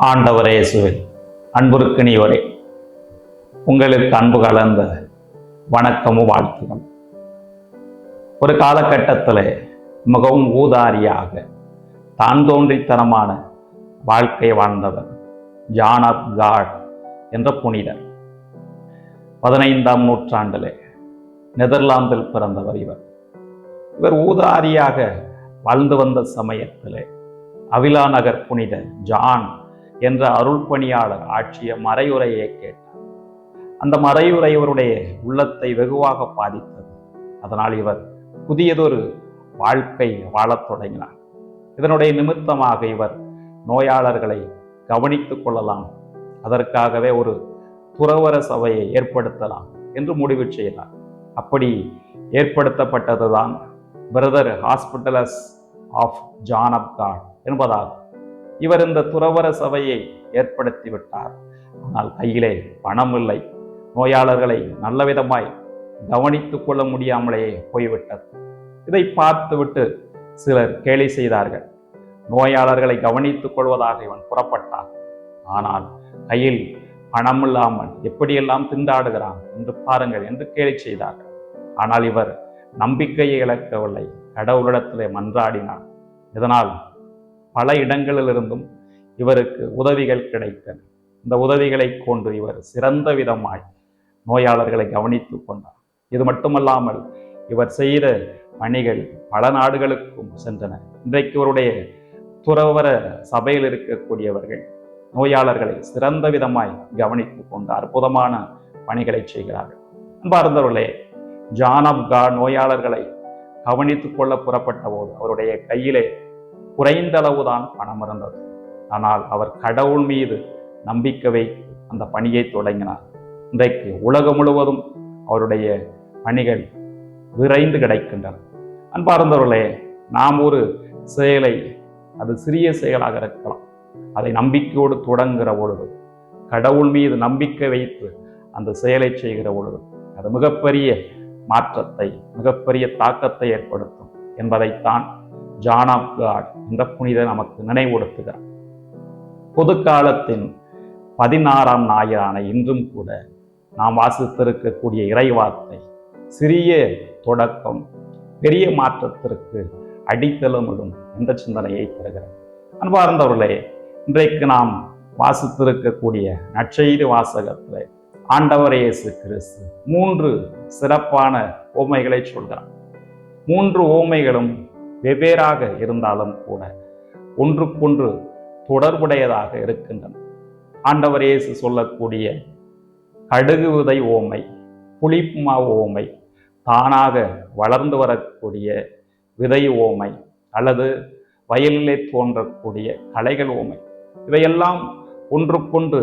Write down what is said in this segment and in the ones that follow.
ஆண்டவர் இயேசுவில் அன்புருக்கினியோரே, உங்களுக்கு அன்பு கலந்த வணக்கமும் வாழ்த்துகள். ஒரு காலகட்டத்தில் மிகவும் ஊதாரியாக தான் தோன்றித்தனமான வாழ்க்கை வாழ்ந்தவர் ஜான் ஆஃப் காட் என்ற புனிதர். 15ஆம் நூற்றாண்டிலே நெதர்லாந்தில் பிறந்தவர் இவர் ஊதாரியாக வாழ்ந்து வந்த சமயத்திலே அவிலா நகர் புனித ஜான் என்ற அருள் பணியாளர் ஆற்றிய மறையுரையை கேட்டார். அந்த மறையுரை இவருடைய உள்ளத்தை வெகுவாக பாதித்தது. அதனால் இவர் புதியதொரு வாழ்க்கை வாழத் தொடங்கினார். இதனுடைய நிமித்தமாக இவர் நோயாளர்களை கவனித்துக் கொள்ளலாம், அதற்காகவே ஒரு துறவற சபையை ஏற்படுத்தலாம் என்று முடிவு செய்தார். அப்படி ஏற்படுத்தப்பட்டதுதான் brother hospitallers of John of God என்பதாகும். இவர் இந்த துறவற சபையை ஏற்படுத்திவிட்டார். ஆனால் கையிலே பணம் இல்லை. நோயாளர்களை நல்ல விதமாய் கவனித்துக் கொள்ள முடியாமலேயே போய்விட்டது. இதை பார்த்துவிட்டு சிலர் கேலி செய்தார்கள். நோயாளர்களை கவனித்துக் கொள்வதாக இவன் புறப்பட்டான், ஆனால் கையில் பணம் இல்லாமல் எப்படியெல்லாம் திண்டாடுகிறான் என்று பாருங்கள் என்று கேலி செய்தார்கள். ஆனால் இவர் நம்பிக்கையை இழக்கவில்லை. கடவுளிடத்திலே மன்றாடினார். இதனால் பல இடங்களிலிருந்தும் இவருக்கு உதவிகள் கிடைத்தன. இந்த உதவிகளை கொண்டு இவர் சிறந்த விதமாய் நோயாளர்களை கவனித்துக் கொண்டார். இது மட்டுமல்லாமல் இவர் செய்த பணிகள் பல நாடுகளுக்கும் சென்றன. இன்றைக்கு இவருடைய துறவற சபையில் இருக்கக்கூடியவர்கள் நோயாளர்களை சிறந்த விதமாய் கவனித்துக் கொண்டு அற்புதமான பணிகளை செய்கிறார்கள். அன்பார்ந்தவர்களே, ஜான் ஆஃப் காட் நோயாளர்களை கவனித்துக் கொள்ள புறப்பட்ட போது அவருடைய கையிலே குறைந்த அளவுதான் பணம் இருந்தது. ஆனால் அவர் கடவுள் மீது நம்பிக்கை வைத்து அந்த பணியை தொடங்கினார். இன்றைக்கு உலகம் முழுவதும் அவருடைய பணிகள் விரைந்து கிடைக்கின்றன. அன்பார்ந்தவர்களே, நாம் ஒரு செயலை, அது சிறிய செயலாக இருக்கலாம், அதை நம்பிக்கையோடு தொடங்குகிற பொழுது, கடவுள் மீது நம்பிக்கை வைத்து அந்த செயலை செய்கிற பொழுது அது மிகப்பெரிய மாற்றத்தை, மிகப்பெரிய தாக்கத்தை ஏற்படுத்தும் என்பதைத்தான் ஜான் ஆஃப் காட் என்ற புனிதர் நமக்கு நினைவுறுத்துகிறார். பொது காலத்தின் 16ஆம் ஞாயிறான இன்றும் கூட நாம் வாசித்திருக்கக்கூடிய இறைவார்த்தை சிறிய தொடக்கம் பெரிய மாற்றத்திற்கு அடித்தளமிடும் என்ற சிந்தனையை தருகிறது. அன்பார்ந்தவர்களே, இன்றைக்கு நாம் வாசித்திருக்கக்கூடிய நற்செய்தி வாசகத்தில் ஆண்டவர் இயேசு கிறிஸ்து 3 சிறப்பான உவமைகளை சொல்கிறார். 3 உவமைகளும் வெவ்வேறாக இருந்தாலும் கூட ஒன்றுக்கொன்று தொடர்புடையதாக இருக்கின்றன. ஆண்டவர் இயேசு சொல்லக்கூடிய கடுகு விதை ஓமை, புளிப்புமா ஓமை, தானாக வளர்ந்து வரக்கூடிய விதை ஓமை அல்லது வயலிலே தோன்றக்கூடிய களைகள் ஓமை, இவையெல்லாம் ஒன்றுக்கொன்று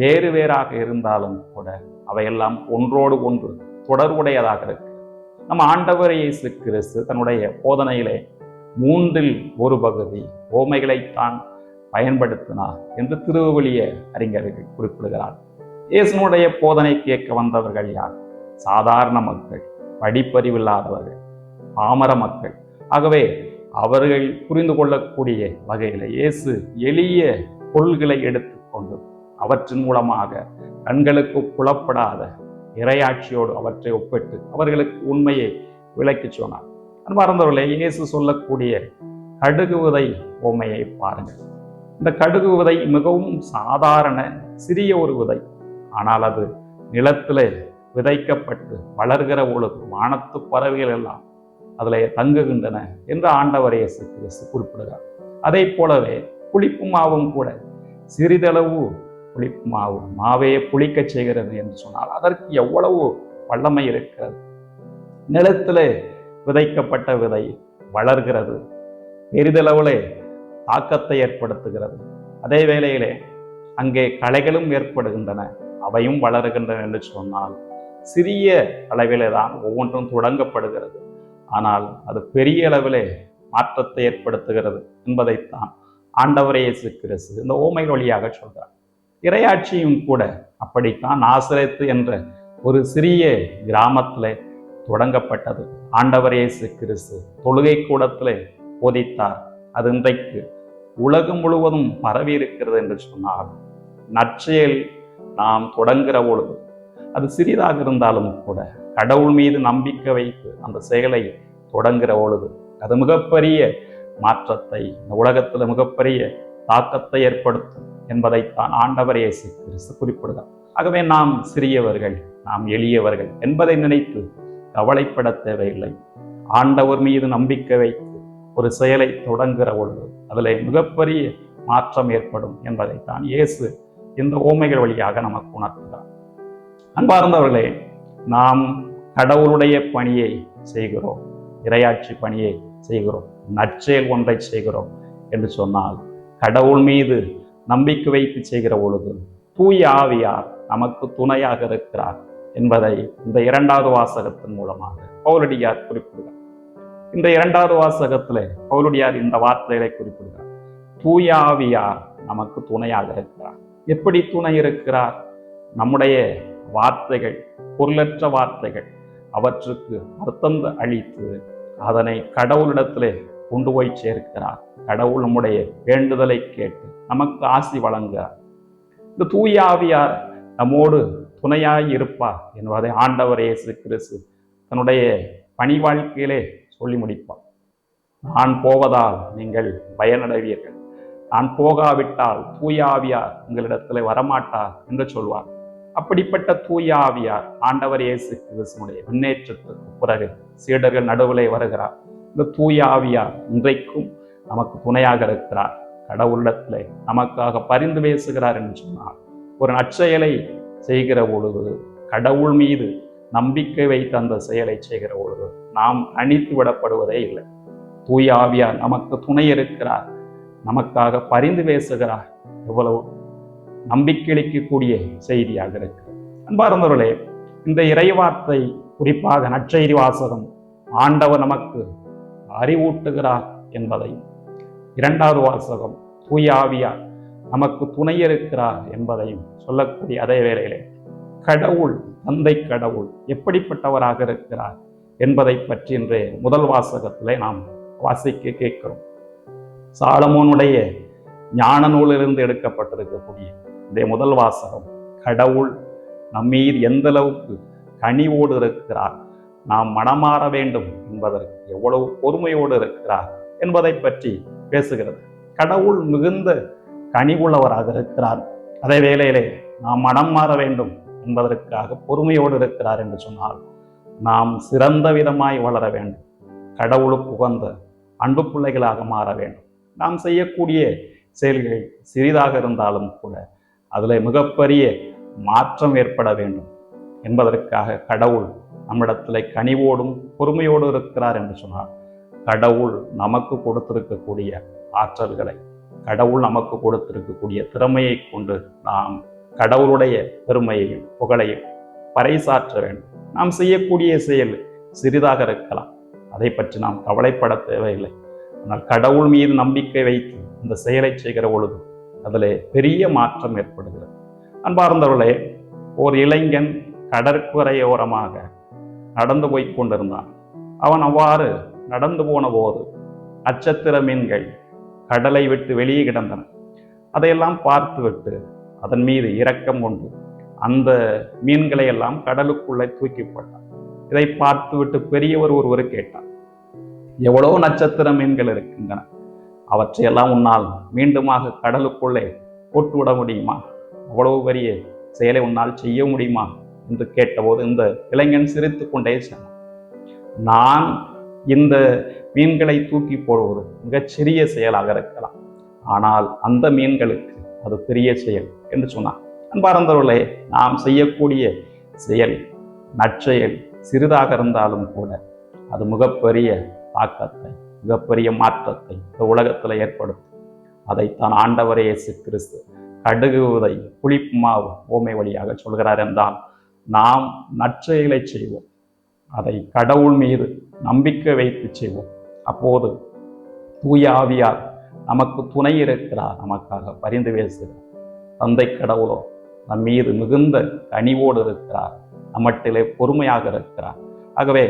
வேறு வேறாக இருந்தாலும் கூட அவையெல்லாம் ஒன்றோடு ஒன்று தொடர்புடையதாக இருக்கு. நம்ம ஆண்டவர் இயேசு கிறிஸ்து தன்னுடைய போதனையிலே 3இல் ஒரு பகுதி ஓமைகளைத்தான் பயன்படுத்தினார் என்று திருவிவிலிய அறிஞர்கள் குறிப்பிடுகிறார். இயேசுனுடைய போதனை கேட்க வந்தவர்கள் யார்? சாதாரண மக்கள், படிப்பறிவில்லாதவர்கள், பாமர மக்கள். ஆகவே அவர்கள் புரிந்து கொள்ளக்கூடிய வகையில் இயேசு எளிய பொருள்களை எடுத்துக்கொண்டு அவற்றின் மூலமாக கண்களுக்கு புலப்படாத இறையாட்சியோடு அவற்றை ஒப்பிட்டு அவர்களுக்கு உண்மையை விளக்கி சொன்னார். அன்பார்ந்தவர்களே, இயேசு சொல்லக்கூடிய கடுகு விதை உவமையை பாருங்கள். இந்த கடுகு விதை மிகவும் சாதாரண சிறிய ஒரு விதை. ஆனால் அது நிலத்திலே விதைக்கப்பட்டு வளர்கிற பொழுது வானத்து பறவைகள் எல்லாம் அதில் தங்குகின்றன என்று ஆண்டவர் இயேசு கிறிஸ்து குறிப்பிடுகிறார். அதே போலவே புளிப்பு மாவும் கூட சிறிதளவு புளிப்பு மாவே புளிக்க செய்கிறது என்று சொன்னால் அதற்கு எவ்வளவு வல்லமை இருக்கிறது. நிலத்திலே விதைக்கப்பட்ட விதை வளர்கிறது, பெரிதளவிலே தாக்கத்தை ஏற்படுத்துகிறது. அதே வேளையிலே அங்கே களைகளும் ஏற்படுகின்றன, அவையும் வளர்கின்றன என்று சொன்னால் சிறிய அளவிலே தான் ஒவ்வொன்றும் தொடங்கப்படுகிறது. ஆனால் அது பெரிய அளவிலே மாற்றத்தை ஏற்படுத்துகிறது என்பதைத்தான் ஆண்டவர் இயேசு கிறிஸ்து இந்த ஓமை வழியாக சொல்கிறார். இறையாட்சியும் கூட அப்படித்தான் நாசரேத்து என்ற ஒரு சிறிய கிராமத்திலே தொடங்கப்பட்டது. ஆண்டவர் இயேசு கிறிஸ்து தொழுகை கூடத்திலே போதித்தார். அது இன்றைக்கு உலகம் முழுவதும் பரவி இருக்கிறது என்று சொன்னால், நற்செயல் நாம் தொடங்குகிற பொழுது அது சிறிதாக இருந்தாலும் கூட கடவுள் மீது நம்பிக்கை வைத்து அந்த செயலை தொடங்குகிற பொழுது அது மிகப்பெரிய மாற்றத்தை இந்த உலகத்தில் மிகப்பெரிய தாக்கத்தை ஏற்படுத்தும் என்பதைத்தான் ஆண்டவர் இயேசு கிறிஸ்து குறிப்பிடுகிறார். ஆகவே நாம் சிறியவர்கள், நாம் எளியவர்கள் என்பதை நினைத்து கவலைப்பட தேவையில்லை. ஆண்டவர் மீது நம்பிக்கை வைத்து ஒரு செயலை தொடங்குகிற பொழுது அதில் மிகப்பெரிய மாற்றம் ஏற்படும் என்பதைத்தான் இயேசு இந்த ஓமைகள் வழியாக நமக்கு உணர்த்துகிறார். அன்பார்ந்தவர்களே, நாம் கடவுளுடைய பணியை செய்கிறோம், இறையாட்சி பணியை செய்கிறோம், நற்செயல் ஒன்றை செய்கிறோம் என்று சொன்னால் கடவுள் மீது நம்பிக்கை வைத்து செய்கிற பொழுது தூய ஆவியார் நமக்கு துணையாக இருக்கிறார் என்பதை இந்த 2வது வாசகத்தின் மூலமாக பவுலடியார் குறிப்பிடுகிறார். இந்த 2வது வாசகத்திலே பவுலடியார் இந்த வார்த்தைகளை குறிப்பிடுகிறார். தூய ஆவியார் நமக்கு துணையாக இருக்கிறார். எப்படி துணை இருக்கிறார்? நம்முடைய வார்த்தைகள், பொருளற்ற வார்த்தைகள், அவற்றுக்கு அர்த்தம் அளித்து அதனை கடவுளிடத்திலே கொண்டு போய் சேர்க்கிறார். கடவுள் நம்முடைய வேண்டுதலை கேட்டு நமக்கு ஆசி வழங்குகிறார். இந்த தூய ஆவியார் நம்மோடு துணையாய் இருப்பார் என்பதை ஆண்டவர் இயேசு கிறிஸ்து தன்னுடைய பணி வாழ்க்கையிலே சொல்லி முடிப்பார். நான் போவதால் நீங்கள் பயனடைவீர்கள், நான் போகாவிட்டால் தூய ஆவியார் உங்களிடத்தில் வரமாட்டார் என்று சொல்வார். அப்படிப்பட்ட தூய ஆவியார் ஆண்டவர் இயேசு கிறிஸ்துவினுடைய முன்னேற்றத்துக்கு பிறகு சீடர்கள் நடுவிலே வருகிறார். இந்த தூய ஆவியார் இன்றைக்கும் நமக்கு துணையாக இருக்கிறார். கடவுளிடத்திலே நமக்காக பரிந்து பேசுகிறார் என்று சொன்னார். ஒரு நற்செயலை செய்கிற பொழுது, கடவுள் மீது நம்பிக்கை வைத்து அந்த செயலை செய்கிற பொழுது நாம் தனித்து விடப்படுவதே இல்லை. தூய ஆவியார் நமக்கு துணை இருக்கிறார், நமக்காக பரிந்து பேசுகிறார். எவ்வளவு நம்பிக்கை அளிக்கக்கூடிய செய்தியாக இருக்கிறது. அன்பார்ந்தவர்களே, இந்த இறைவார்த்தை, குறிப்பாக நற்செய்தி வாசகம் ஆண்டவர் நமக்கு அறிவூட்டுகிறார் என்பதையும், 2வது வாசகம் தூய ஆவியார் நமக்கு துணை இருக்கிறார் என்பதையும் சொல்லக்கூடிய அதே வேளையிலே கடவுள், தந்தை கடவுள் எப்படிப்பட்டவராக இருக்கிறார் என்பதை பற்றி இன்றைய முதல் வாசகத்திலே நாம் வாசிக்க கேட்கிறோம். சாலமோனுடைய ஞான நூலிலிருந்து எடுக்கப்பட்டிருக்கக்கூடிய இந்த முதல் வாசகம் கடவுள் நம்மீது எந்த அளவுக்கு கனிவோடு இருக்கிறார், நாம் மனமாற வேண்டும் என்பதற்கு எவ்வளவு பொறுமையோடு இருக்கிறார் என்பதை பற்றி பேசுகிறது. கடவுள் மிகுந்த கனிவுள்ளவராக இருக்கிறார், அதே வேளையிலே நாம் மனம் மாற வேண்டும் என்பதற்காக பொறுமையோடு இருக்கிறார் என்று சொன்னால் நாம் சிறந்த விதமாய் வளர வேண்டும், கடவுளுக்கு உகந்த அன்பு பிள்ளைகளாக மாற வேண்டும். நாம் செய்யக்கூடிய செயல்கள் சிறிதாக இருந்தாலும் கூட அதில் மிகப்பெரிய மாற்றம் ஏற்பட வேண்டும் என்பதற்காக கடவுள் நம்மிடத்தில் கனிவோடும் பொறுமையோடு இருக்கிறார் என்று சொன்னார். கடவுள் நமக்கு கொடுத்திருக்கக்கூடிய ஆற்றல்களை, கடவுள் நமக்கு கொடுத்திருக்கக்கூடிய திறமையை கொண்டு நாம் கடவுளுடைய பெருமையையும் புகழையும் பறைசாற்ற வேண்டும். நாம் செய்யக்கூடிய செயல் சிறிதாக இருக்கலாம், அதை பற்றி நாம் கவலைப்பட தேவையில்லை. ஆனால் கடவுள் மீது நம்பிக்கை வைத்து இந்த செயலை செய்கிற பொழுது அதில் பெரிய மாற்றம் ஏற்படுகிறது. அன்பார்ந்தவர்களே, ஒரு இளைஞன் கடற்கரையோரமாக நடந்து போய் கொண்டிருந்தான். அவன் அவ்வாறு நடந்து போன போது நட்சத்திர மீன்கள் கடலை விட்டு வெளியே கிடந்தன. அதையெல்லாம் பார்த்துவிட்டு அதன் மீது இரக்கம் கொண்டு அந்த மீன்களை எல்லாம் கடலுக்குள்ளே தூக்கி போட்டான். இதை பார்த்துவிட்டு பெரியவர் ஒருவர் கேட்டார், எவ்வளவு நட்சத்திர மீன்கள் இருக்கின்றன, அவற்றையெல்லாம் உன்னால் மீண்டுமாக கடலுக்குள்ளே போட்டுவிட முடியுமா? அவ்வளவு பெரிய செயலை உன்னால் செய்ய முடியுமா என்று கேட்டபோது இந்த இளைஞன் சிரித்து கொண்டே சொன்னான், நான் இந்த மீன்களை தூக்கி போடுவது மிகச்சிறிய செயலாக இருக்கலாம், ஆனால் அந்த மீன்களுக்கு அது பெரிய செயல் என்று சொன்னான். அன்பார்ந்தவர்களே, நாம் செய்யக்கூடிய செயல், நற்செயல் சிறிதாக இருந்தாலும் கூட அது மிகப்பெரிய தாக்கத்தை, மிகப்பெரிய மாற்றத்தை இந்த உலகத்தில் ஏற்படுத்தும். அதைத்தான் ஆண்டவர் இயேசு கிறிஸ்து கடுகு விதை புளிப்பு மாவு ஓமை வழியாக சொல்கிறார் என்றால், நாம் நற்செயலை செய்வோம், அதை கடவுள் மீது நம்பிக்கை வைத்து செய்வோம். அப்போது தூய ஆவியார் நமக்கு துணை இருக்கிறார், நமக்காக பரிந்து பேசுகிறார். தந்தை கடவுளோ நம் மீது மிகுந்த கனிவோடு இருக்கிறார், நம்மட்டிலே பொறுமையாக இருக்கிறார். ஆகவே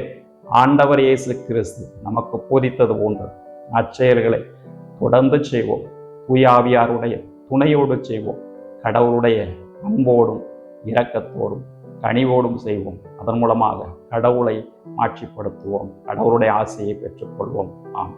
ஆண்டவர் இயேசு கிறிஸ்து நமக்கு போதித்தது போன்று நற்செயல்களை தொடர்ந்து செய்வோம். தூயாவியாருடைய துணையோடு செய்வோம். கடவுளுடைய அன்போடும் இரக்கத்தோடும் கனிவோடும் செய்வோம். அதன் மூலமாக கடவுளை மாட்சிப்படுத்துவோம். கடவுளுடைய ஆசையை பெற்றுக்கொள்வோம். ஆம்.